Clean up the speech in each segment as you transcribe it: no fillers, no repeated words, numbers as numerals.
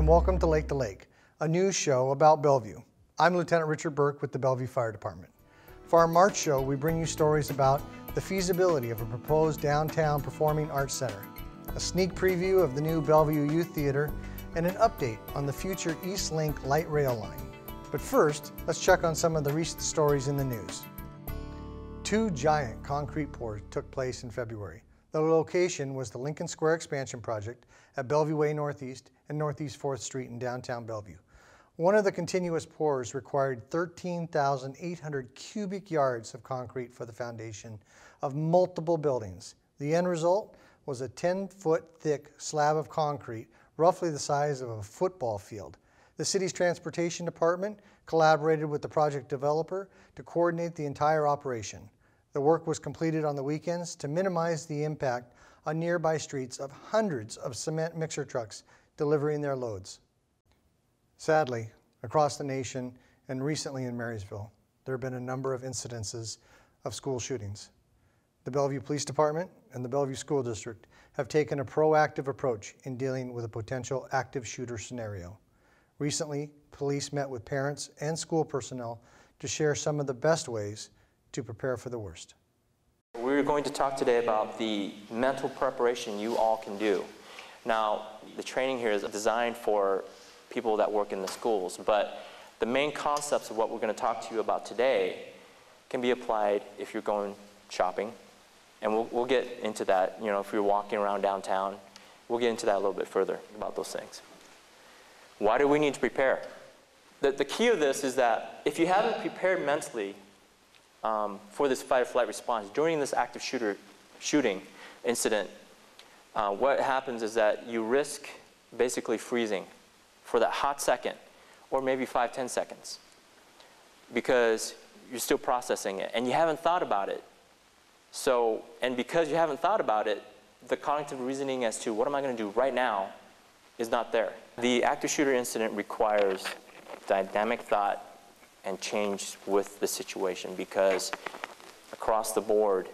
and welcome to Lake to Lake, a news show about Bellevue. I'm Lieutenant Richard Burke with the Bellevue Fire Department. For our March show, we bring you stories about the feasibility of a proposed downtown performing arts center, a sneak preview of the new Bellevue Youth Theater, and an update on the future East Link light rail line. But first, let's check on some of the recent stories in the news. 2 giant concrete pours took place in February. The location was the Lincoln Square expansion project at Bellevue Way Northeast and Northeast 4th Street in downtown Bellevue. One of the continuous pours required 13,800 cubic yards of concrete for the foundation of multiple buildings. The end result was a 10-foot thick slab of concrete, roughly the size of a football field. The city's transportation department collaborated with the project developer to coordinate the entire operation. The work was completed on the weekends to minimize the impact on nearby streets of hundreds of cement mixer trucks delivering their loads. Sadly, across the nation and recently in Marysville, there have been a number of incidences of school shootings. The Bellevue Police Department and the Bellevue School District have taken a proactive approach in dealing with a potential active shooter scenario. Recently, police met with parents and school personnel to share some of the best ways to prepare for the worst. We're going to talk today about the mental preparation you all can do. Now, the training here is designed for people that work in the schools, but the main concepts of what we're going to talk to you about today can be applied if you're going shopping, and we'll get into that, you know, if you're walking around downtown. We'll get into that a little bit further about those things. Why do we need to prepare? The key of this is that if you haven't prepared mentally for this fight or flight response during this active shooting incident, what happens is that you risk basically freezing for that hot second, or maybe 5-10 seconds, because you're still processing it and you haven't thought about it. So, and because you haven't thought about it, the cognitive reasoning as to what am I going to do right now is not there. The active shooter incident requires dynamic thought and change with the situation, because across the board,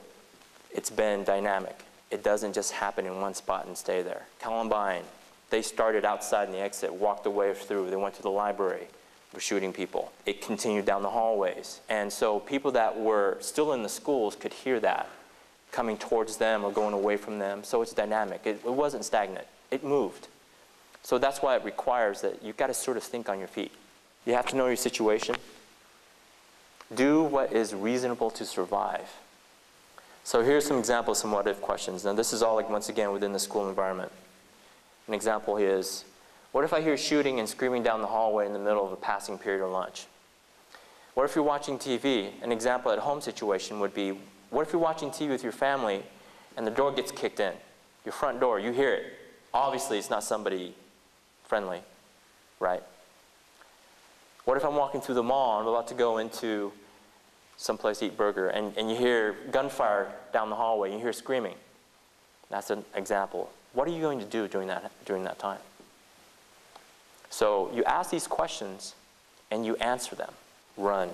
it's been dynamic. It doesn't just happen in one spot and stay there. Columbine, they started outside in the exit, walked the way through, they went to the library, were shooting people. It continued down the hallways. And so people that were still in the schools could hear that coming towards them or going away from them. So it's dynamic. It wasn't stagnant. It moved. So that's why it requires that you've got to sort of think on your feet. You have to know your situation. Do what is reasonable to survive. So here's some examples, some what-if questions. Now this is all, like, once again, within the school environment. An example is, what if I hear shooting and screaming down the hallway in the middle of a passing period or lunch? What if you're watching TV? An example at home situation would be, what if you're watching TV with your family and the door gets kicked in? Your front door, you hear it. Obviously, it's not somebody friendly, right? What if I'm walking through the mall and I'm about to go into someplace to eat burger, and you hear gunfire down the hallway, you hear screaming? That's an example. What are you going to do during that time? So you ask these questions and you answer them. Run.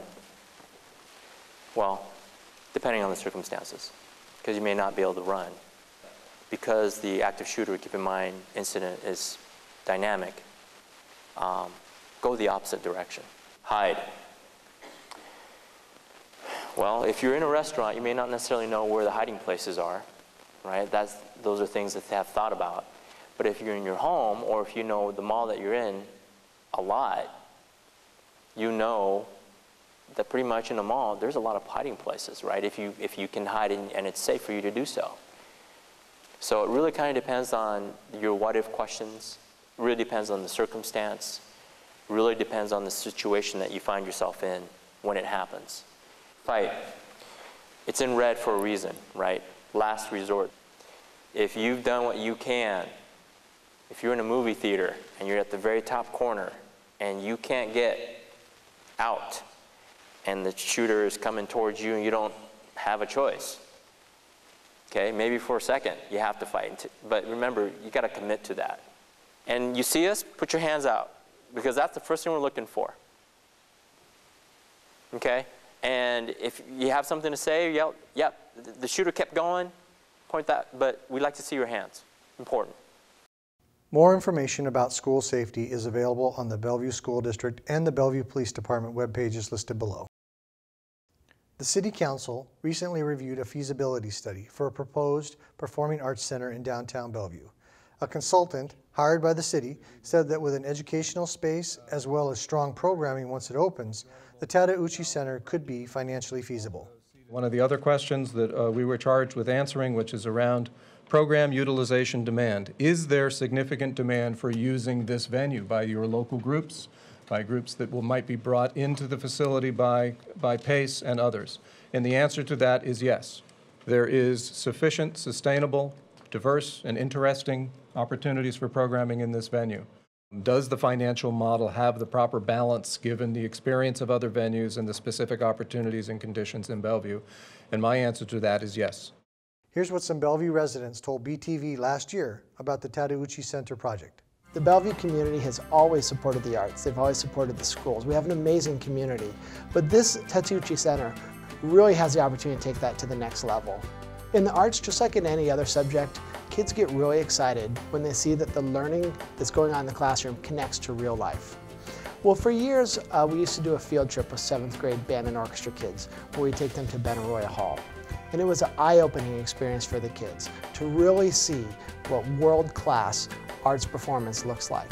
Well, depending on the circumstances, because you may not be able to run. Because the active shooter, keep in mind, incident is dynamic, go the opposite direction. Hide. Well, if you're in a restaurant, you may not necessarily know where the hiding places are, right? Those are things that they have thought about. But if you're in your home, or if you know the mall that you're in a lot, you know that pretty much in a mall, there's a lot of hiding places, right? If you can hide and it's safe for you to do so. So it really kind of depends on your what-if questions. It really depends on the circumstance. It really depends on the situation that you find yourself in when it happens. Fight. It's in red for a reason, right? Last resort. If you've done what you can, if you're in a movie theater and you're at the very top corner and you can't get out and the shooter is coming towards you and you don't have a choice, okay, maybe for a second you have to fight. But remember, you got to commit to that. And you see us, put your hands out, because that's the first thing we're looking for. Okay? And if you have something to say, yell, yep, the shooter kept going, point that, but we'd like to see your hands. Important. More information about school safety is available on the Bellevue School District and the Bellevue Police Department web pages listed below. The City Council recently reviewed a feasibility study for a proposed performing arts center in downtown Bellevue. A consultant hired by the city said that with an educational space as well as strong programming once it opens, the Tateuchi Center could be financially feasible. One of the other questions that we were charged with answering, which is around program utilization demand. Is there significant demand for using this venue by your local groups, by groups that might be brought into the facility by PACE and others? And the answer to that is yes. There is sufficient, sustainable, diverse, and interesting opportunities for programming in this venue. Does the financial model have the proper balance given the experience of other venues and the specific opportunities and conditions in Bellevue? And my answer to that is yes. Here's what some Bellevue residents told BTV last year about the Tateuchi Center project. The Bellevue community has always supported the arts. They've always supported the schools. We have an amazing community. But this Tateuchi Center really has the opportunity to take that to the next level. In the arts, just like in any other subject, kids get really excited when they see that the learning that's going on in the classroom connects to real life. Well, for years, we used to do a field trip with 7th grade band and orchestra kids where we take them to Benaroya Hall. And it was an eye-opening experience for the kids to really see what world-class arts performance looks like.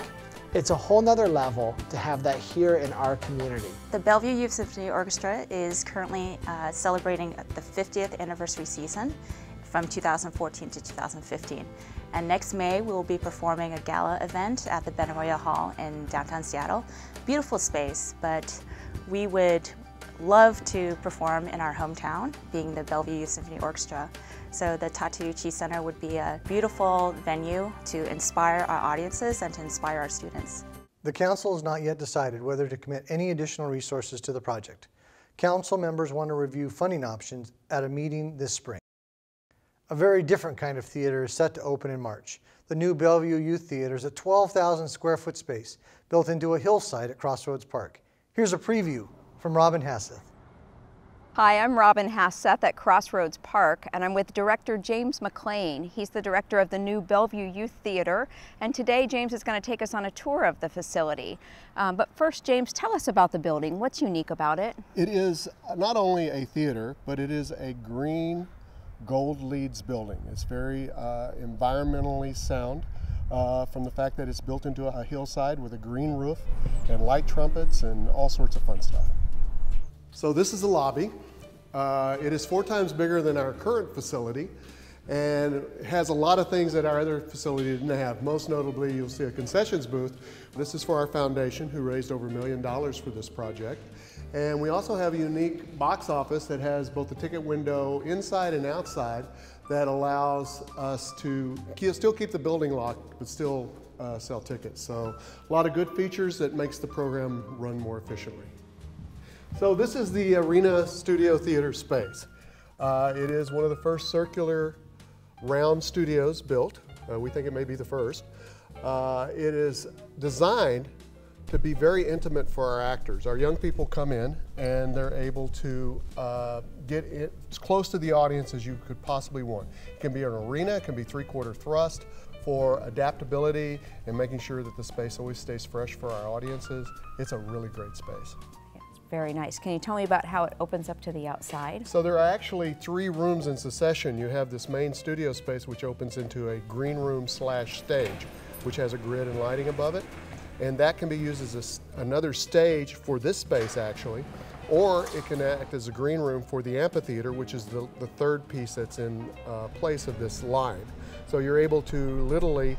It's a whole nother level to have that here in our community. The Bellevue Youth Symphony Orchestra is currently celebrating the 50th anniversary season from 2014 to 2015. And next May, we will be performing a gala event at the Benaroya Hall in downtown Seattle. Beautiful space, but we would love to perform in our hometown, being the Bellevue Youth Symphony Orchestra. So the Tateuchi Center would be a beautiful venue to inspire our audiences and to inspire our students. The council has not yet decided whether to commit any additional resources to the project. Council members want to review funding options at a meeting this spring. A very different kind of theater is set to open in March. The new Bellevue Youth Theater is a 12,000 square foot space built into a hillside at Crossroads Park. Here's a preview from Robin Hasseth. Hi, I'm Robin Hasseth at Crossroads Park, and I'm with director James McLean. He's the director of the new Bellevue Youth Theater, and today James is going to take us on a tour of the facility. But first, James, tell us about the building. What's unique about it? It is not only a theater, but it is a green gold leads building. It's very environmentally sound from the fact that it's built into a hillside with a green roof and light trumpets and all sorts of fun stuff. So this is the lobby. It is 4 times bigger than our current facility and has a lot of things that our other facility didn't have. Most notably, you'll see a concessions booth. This is for our foundation, who raised over $1 million for this project. And we also have a unique box office that has both the ticket window inside and outside that allows us to still keep the building locked, but still sell tickets. So a lot of good features that makes the program run more efficiently. So this is the Arena Studio Theater space. It is one of the first circular round studios built. We think it may be the first. It is designed to be very intimate for our actors. Our young people come in and they're able to get as close to the audience as you could possibly want. It can be an arena, it can be 3/4 thrust for adaptability and making sure that the space always stays fresh for our audiences. It's a really great space. Very nice. Can you tell me about how it opens up to the outside? So there are actually 3 rooms in succession. You have this main studio space which opens into a green room / stage, which has a grid and lighting above it. And that can be used as another stage for this space actually, or it can act as a green room for the amphitheater, which is the 3rd piece that's in place of this line. So you're able to literally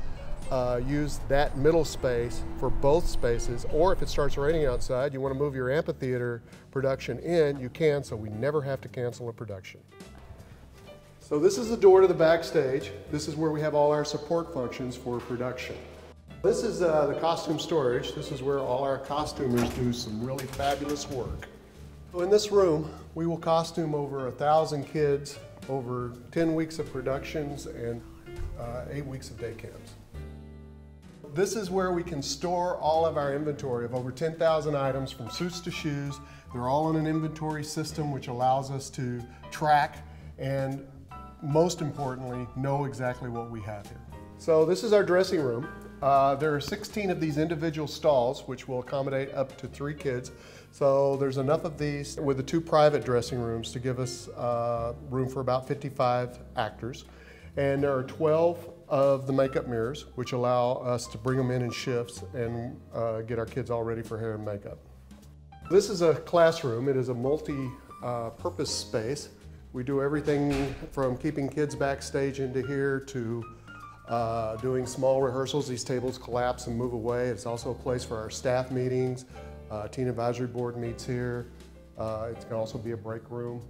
use that middle space for both spaces, or if it starts raining outside, you want to move your amphitheater production in, you can, so we never have to cancel a production. So this is the door to the backstage. This is where we have all our support functions for production. This is the costume storage. This is where all our costumers do some really fabulous work. So in this room, we will costume over 1,000 kids over 10 weeks of productions and 8 weeks of day camps. This is where we can store all of our inventory of over 10,000 items from suits to shoes. They're all in an inventory system which allows us to track and, most importantly, know exactly what we have here. So this is our dressing room. There are 16 of these individual stalls, which will accommodate up to 3 kids. So there's enough of these with the 2 private dressing rooms to give us room for about 55 actors. And there are 12 of the makeup mirrors, which allow us to bring them in shifts and get our kids all ready for hair and makeup. This is a classroom. It is a multi-purpose space. We do everything from keeping kids backstage into here to doing small rehearsals. These tables collapse and move away. It's also a place for our staff meetings. Teen Advisory Board meets here. It can also be a break room.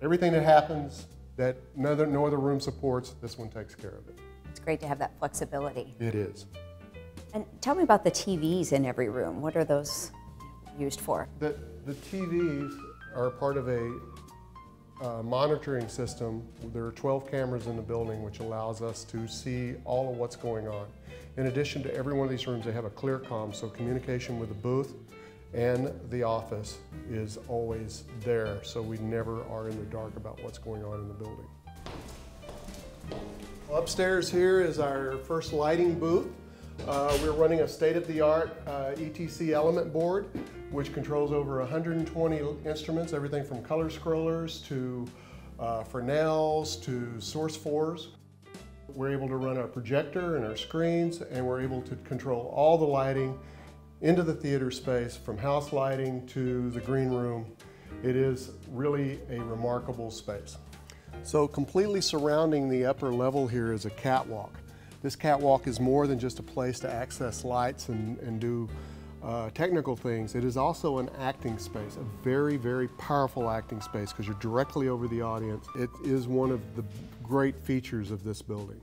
Everything that happens that no other room supports, this one takes care of it. It's great to have that flexibility. It is. And tell me about the TVs in every room. What are those used for? The TVs are part of a monitoring system. There are 12 cameras in the building, which allows us to see all of what's going on. In addition to every one of these rooms, they have a clear comm, so communication with the booth and the office is always there, so we never are in the dark about what's going on in the building. Well, upstairs here is our first lighting booth. We're running a state-of-the-art ETC element board, which controls over 120 instruments, everything from color scrollers to Fresnels to Source 4s. We're able to run our projector and our screens, and we're able to control all the lighting into the theater space, from house lighting to the green room. It is really a remarkable space. So completely surrounding the upper level here is a catwalk. This catwalk is more than just a place to access lights and do technical things. It is also an acting space, a very, very powerful acting space, because you're directly over the audience. It is one of the great features of this building.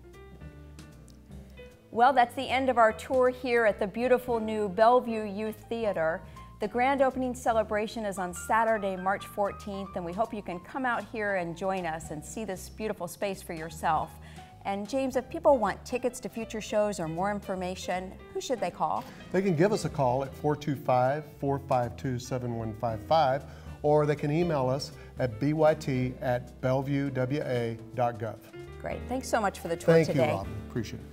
Well, that's the end of our tour here at the beautiful new Bellevue Youth Theater. The grand opening celebration is on Saturday, March 14th, and we hope you can come out here and join us and see this beautiful space for yourself. And James, if people want tickets to future shows or more information, who should they call? They can give us a call at 425-452-7155, or they can email us at byt@bellevuewa.gov. Great. Thanks so much for the tour today. Thank you, Robin. Appreciate it.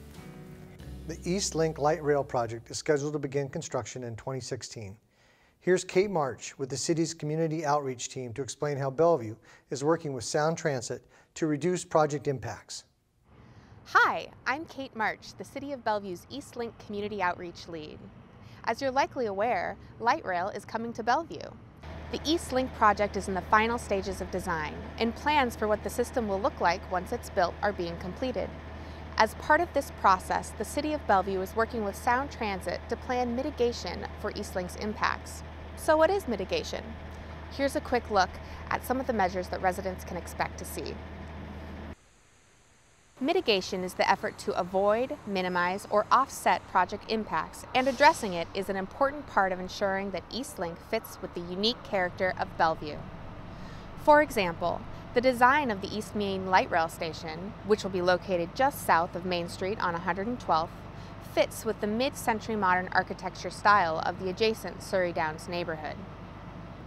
The East Link Light Rail project is scheduled to begin construction in 2016. Here's Kate March with the city's community outreach team to explain how Bellevue is working with Sound Transit to reduce project impacts. Hi, I'm Kate March, the City of Bellevue's East Link Community Outreach Lead. As you're likely aware, light rail is coming to Bellevue. The East Link project is in the final stages of design, and plans for what the system will look like once it's built are being completed. As part of this process, the City of Bellevue is working with Sound Transit to plan mitigation for East Link's impacts. So what is mitigation? Here's a quick look at some of the measures that residents can expect to see. Mitigation is the effort to avoid, minimize, or offset project impacts, and addressing it is an important part of ensuring that East Link fits with the unique character of Bellevue. For example, the design of the East Main Light Rail Station, which will be located just south of Main Street on 112th, fits with the mid-century modern architecture style of the adjacent Surrey Downs neighborhood.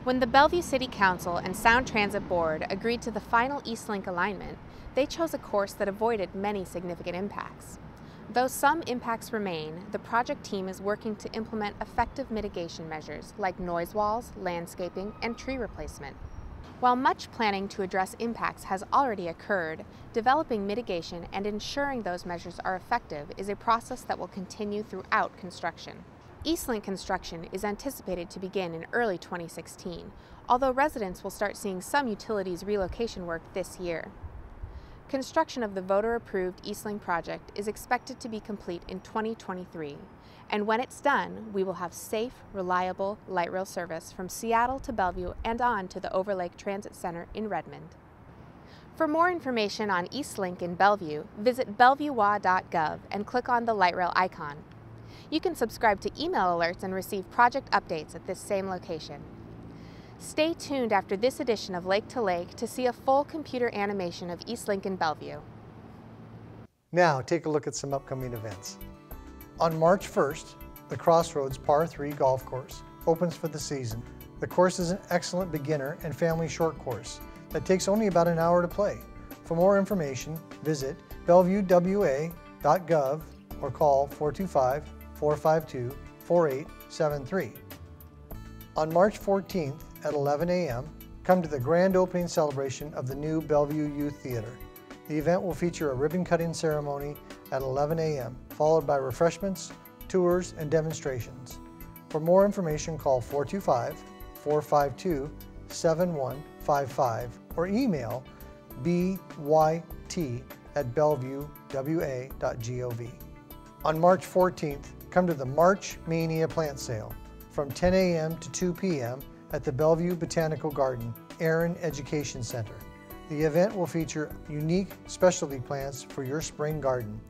When the Bellevue City Council and Sound Transit Board agreed to the final East Link alignment, they chose a course that avoided many significant impacts. Though some impacts remain, the project team is working to implement effective mitigation measures like noise walls, landscaping, and tree replacement. While much planning to address impacts has already occurred, developing mitigation and ensuring those measures are effective is a process that will continue throughout construction. East Link construction is anticipated to begin in early 2016, although residents will start seeing some utilities relocation work this year. Construction of the voter-approved East Link project is expected to be complete in 2023, and when it's done, we will have safe, reliable light rail service from Seattle to Bellevue and on to the Overlake Transit Center in Redmond. For more information on East Link in Bellevue, visit bellevuewa.gov and click on the light rail icon. You can subscribe to email alerts and receive project updates at this same location. Stay tuned after this edition of Lake to Lake to see a full computer animation of East Link in Bellevue. Now take a look at some upcoming events. On March 1st, the Crossroads Par 3 golf course opens for the season. The course is an excellent beginner and family short course that takes only about an hour to play. For more information, visit bellevuewa.gov or call 425-452-4873. On March 14th at 11 a.m., come to the grand opening celebration of the new Bellevue Youth Theater. The event will feature a ribbon-cutting ceremony at 11 a.m., followed by refreshments, tours, and demonstrations. For more information, call 425-452-7155 or email byt@bellevuewa.gov. On March 14th, come to the March Mania Plant Sale from 10 a.m. to 2 p.m. at the Bellevue Botanical Garden, Aaron Education Center. The event will feature unique specialty plants for your spring garden.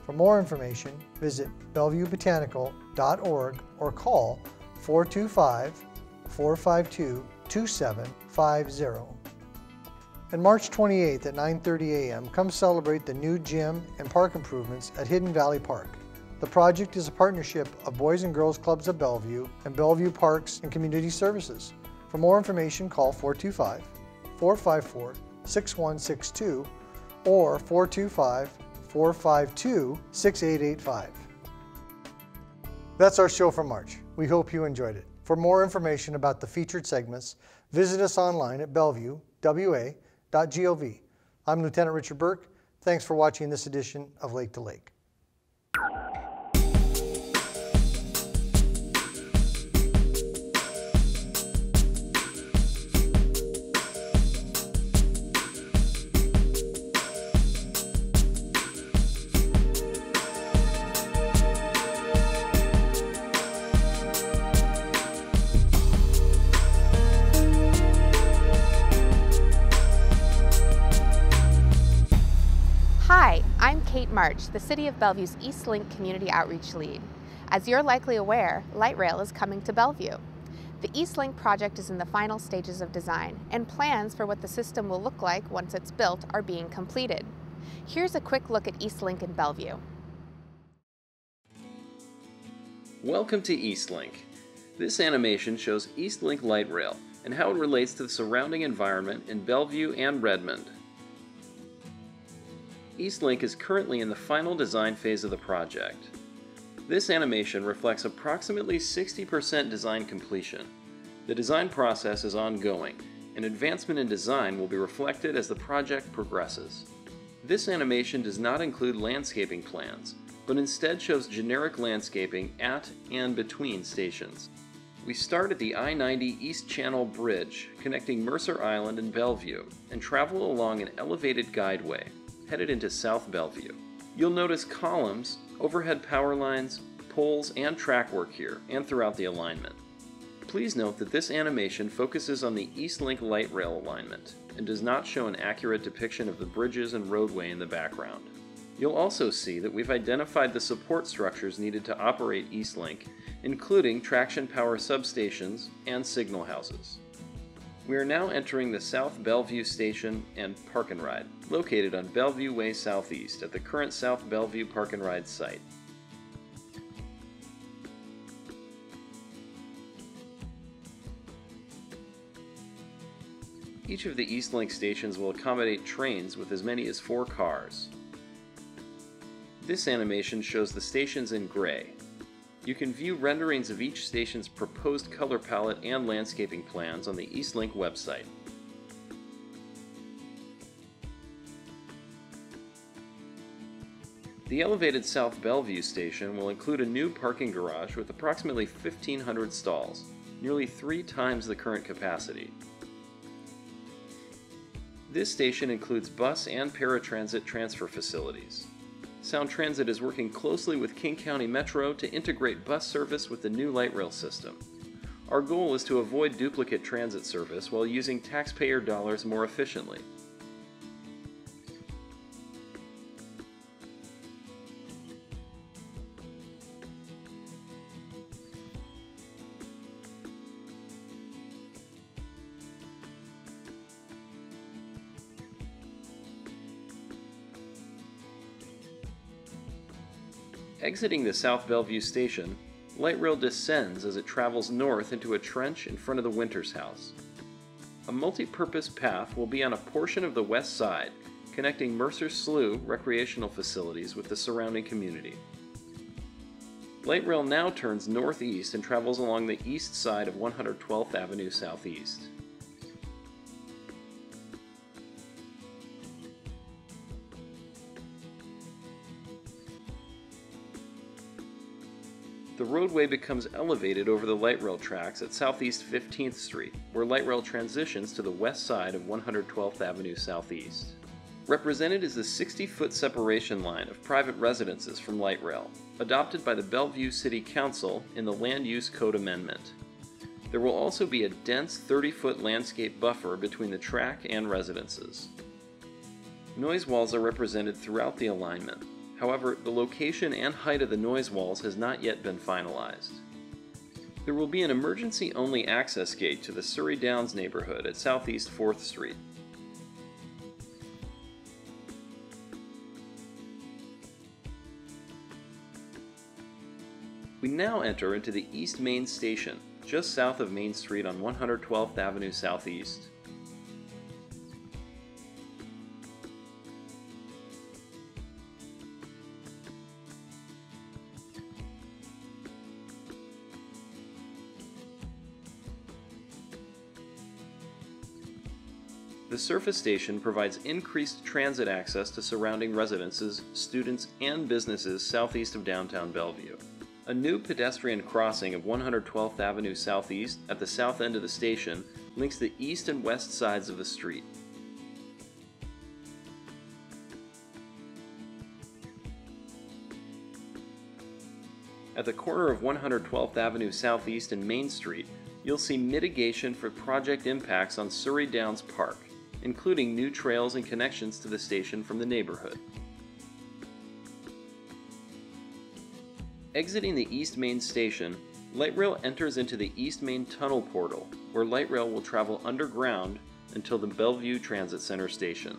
For more information, visit bellevuebotanical.org or call 425-452-2750. And March 28th at 9:30 a.m., come celebrate the new gym and park improvements at Hidden Valley Park. The project is a partnership of Boys and Girls Clubs of Bellevue and Bellevue Parks and Community Services. For more information, call 425-454-6162 or 425-452-6885. That's our show for March. We hope you enjoyed it. For more information about the featured segments, visit us online at bellevuewa.gov. I'm Lieutenant Richard Burke. Thanks for watching this edition of Lake to Lake. Hi, I'm Kate March, the City of Bellevue's East Link Community Outreach Lead. As you're likely aware, light rail is coming to Bellevue. The East Link project is in the final stages of design, and plans for what the system will look like once it's built are being completed. Here's a quick look at East Link in Bellevue. Welcome to East Link. This animation shows East Link light rail and how it relates to the surrounding environment in Bellevue and Redmond. East Link is currently in the final design phase of the project. This animation reflects approximately 60% design completion. The design process is ongoing, and advancement in design will be reflected as the project progresses. This animation does not include landscaping plans, but instead shows generic landscaping at and between stations. We start at the I-90 East Channel Bridge connecting Mercer Island and Bellevue and travel along an elevated guideway headed into South Bellevue. You'll notice columns, overhead power lines, poles, and track work here and throughout the alignment. Please note that this animation focuses on the East Link light rail alignment and does not show an accurate depiction of the bridges and roadway in the background. You'll also see that we've identified the support structures needed to operate East Link, including traction power substations and signal houses. We are now entering the South Bellevue Station and Park and Ride, located on Bellevue Way Southeast at the current South Bellevue Park and Ride site. Each of the East Link stations will accommodate trains with as many as 4 cars. This animation shows the stations in gray. You can view renderings of each station's proposed color palette and landscaping plans on the East Link website. The elevated South Bellevue station will include a new parking garage with approximately 1,500 stalls, nearly 3 times the current capacity. This station includes bus and paratransit transfer facilities. Sound Transit is working closely with King County Metro to integrate bus service with the new light rail system. Our goal is to avoid duplicate transit service while using taxpayer dollars more efficiently. Exiting the South Bellevue station, light rail descends as it travels north into a trench in front of the Winters House. A multi-purpose path will be on a portion of the west side, connecting Mercer Slough recreational facilities with the surrounding community. Light rail now turns northeast and travels along the east side of 112th Avenue Southeast. The roadway becomes elevated over the light rail tracks at Southeast 15th Street, where light rail transitions to the west side of 112th Avenue Southeast. Represented is the 60-foot separation line of private residences from light rail, adopted by the Bellevue City Council in the Land Use Code Amendment. There will also be a dense 30-foot landscape buffer between the track and residences. Noise walls are represented throughout the alignment. However, the location and height of the noise walls has not yet been finalized. There will be an emergency-only access gate to the Surrey Downs neighborhood at Southeast 4th Street. We now enter into the East Main Station, just south of Main Street on 112th Avenue Southeast. The surface station provides increased transit access to surrounding residences, students, and businesses southeast of downtown Bellevue. A new pedestrian crossing of 112th Avenue Southeast at the south end of the station links the east and west sides of the street. At the corner of 112th Avenue Southeast and Main Street, you'll see mitigation for project impacts on Surrey Downs Park, including new trails and connections to the station from the neighborhood. Exiting the East Main Station, light rail enters into the East Main Tunnel Portal, where light rail will travel underground until the Bellevue Transit Center station.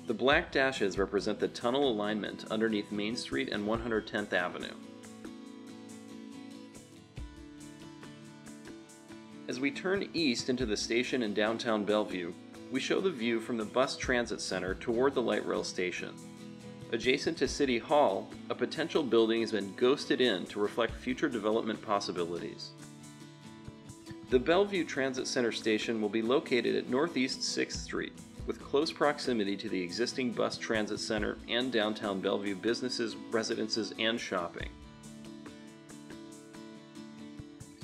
The black dashes represent the tunnel alignment underneath Main Street and 110th Avenue. As we turn east into the station in downtown Bellevue, we show the view from the Bus Transit Center toward the light rail station. Adjacent to City Hall, a potential building has been ghosted in to reflect future development possibilities. The Bellevue Transit Center station will be located at Northeast 6th Street, with close proximity to the existing Bus Transit Center and downtown Bellevue businesses, residences, and shopping.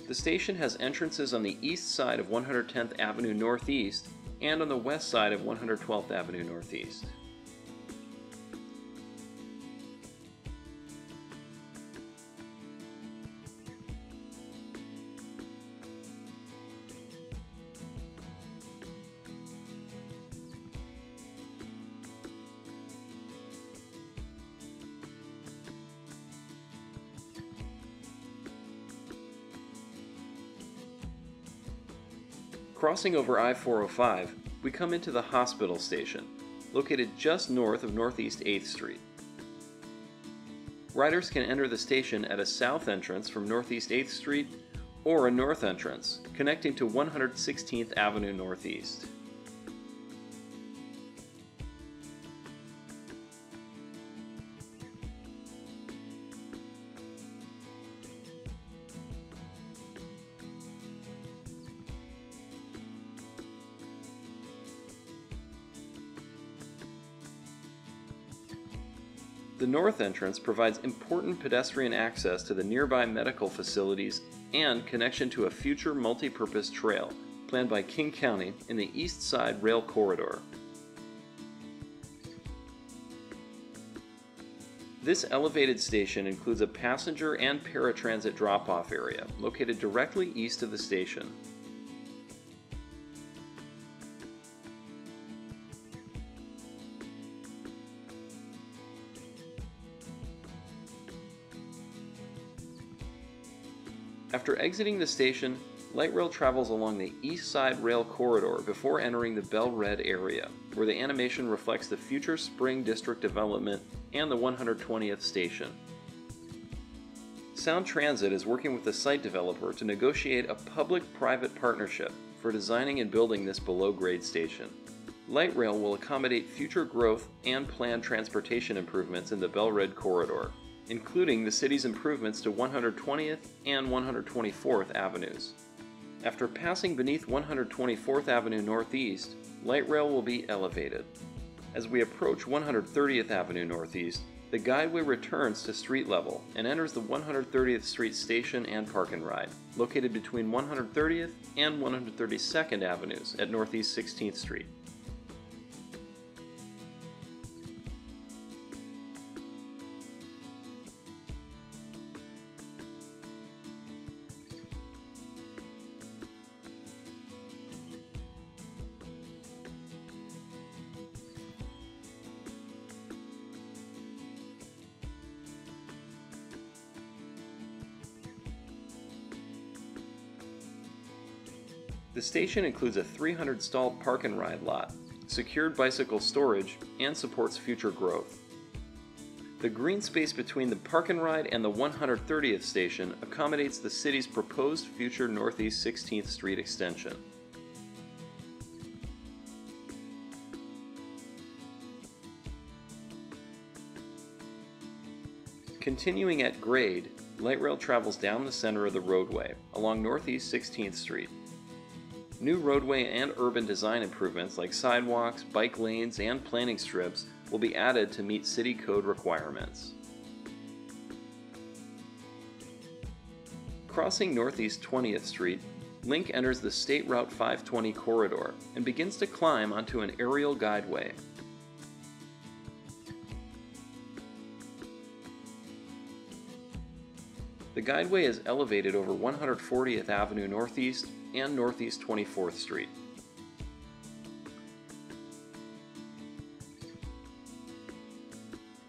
The station has entrances on the east side of 110th Avenue Northeast and on the west side of 112th Avenue Northeast. Crossing over I-405, we come into the hospital station, located just north of Northeast 8th Street. Riders can enter the station at a south entrance from Northeast 8th Street or a north entrance connecting to 116th Avenue Northeast. The north entrance provides important pedestrian access to the nearby medical facilities and connection to a future multi-purpose trail planned by King County in the East Side Rail Corridor. This elevated station includes a passenger and paratransit drop-off area located directly east of the station. After exiting the station, light rail travels along the East Side Rail Corridor before entering the Bell Red area, where the animation reflects the future Spring District development and the 120th station. Sound Transit is working with the site developer to negotiate a public-private partnership for designing and building this below-grade station. light rail will accommodate future growth and planned transportation improvements in the Bellevue corridor, including the city's improvements to 120th and 124th Avenues. After passing beneath 124th Avenue Northeast, light rail will be elevated. As we approach 130th Avenue Northeast, the guideway returns to street level and enters the 130th Street Station and Park and Ride, located between 130th and 132nd Avenues at Northeast 16th Street. The station includes a 300-stall park and ride lot, secured bicycle storage, and supports future growth. The green space between the park and ride and the 130th station accommodates the city's proposed future Northeast 16th Street extension. Continuing at grade, light rail travels down the center of the roadway along Northeast 16th Street. New roadway and urban design improvements like sidewalks, bike lanes, and planting strips will be added to meet city code requirements. Crossing Northeast 20th Street, Link enters the State Route 520 corridor and begins to climb onto an aerial guideway. The guideway is elevated over 140th Avenue Northeast and Northeast 24th Street.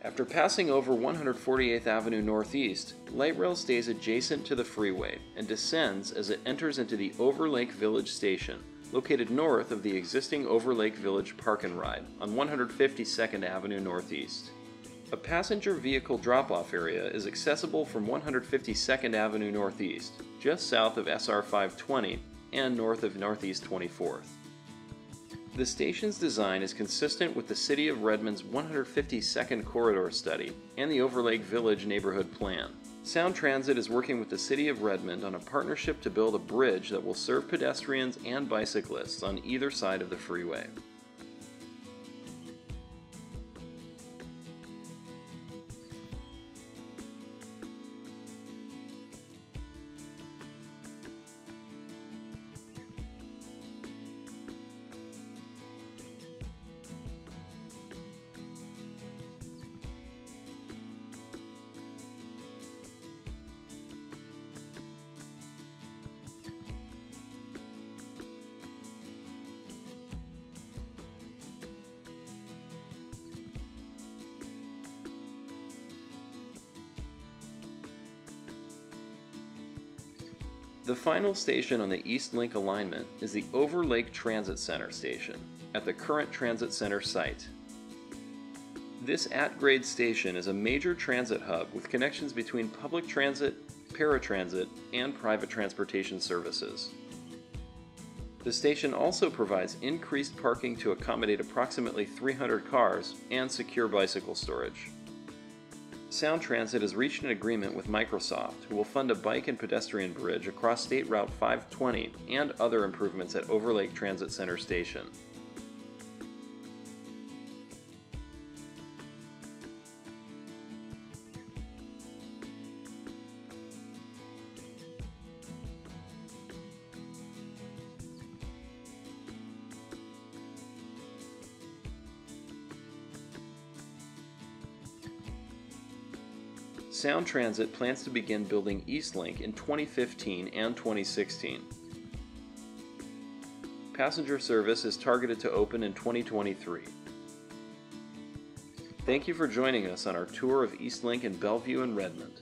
After passing over 148th Avenue Northeast, light rail stays adjacent to the freeway and descends as it enters into the Overlake Village Station, located north of the existing Overlake Village Park and Ride on 152nd Avenue Northeast. A passenger vehicle drop-off area is accessible from 152nd Avenue Northeast, just south of SR 520 and north of Northeast 24th. The station's design is consistent with the City of Redmond's 152nd Corridor Study and the Overlake Village Neighborhood Plan. Sound Transit is working with the City of Redmond on a partnership to build a bridge that will serve pedestrians and bicyclists on either side of the freeway. The final station on the East Link alignment is the Overlake Transit Center station at the current Transit Center site. This at-grade station is a major transit hub with connections between public transit, paratransit, and private transportation services. The station also provides increased parking to accommodate approximately 300 cars and secure bicycle storage. Sound Transit has reached an agreement with Microsoft, who will fund a bike and pedestrian bridge across State Route 520 and other improvements at Overlake Transit Center Station. Sound Transit plans to begin building East Link in 2015 and 2016. Passenger service is targeted to open in 2023. Thank you for joining us on our tour of East Link in Bellevue and Redmond.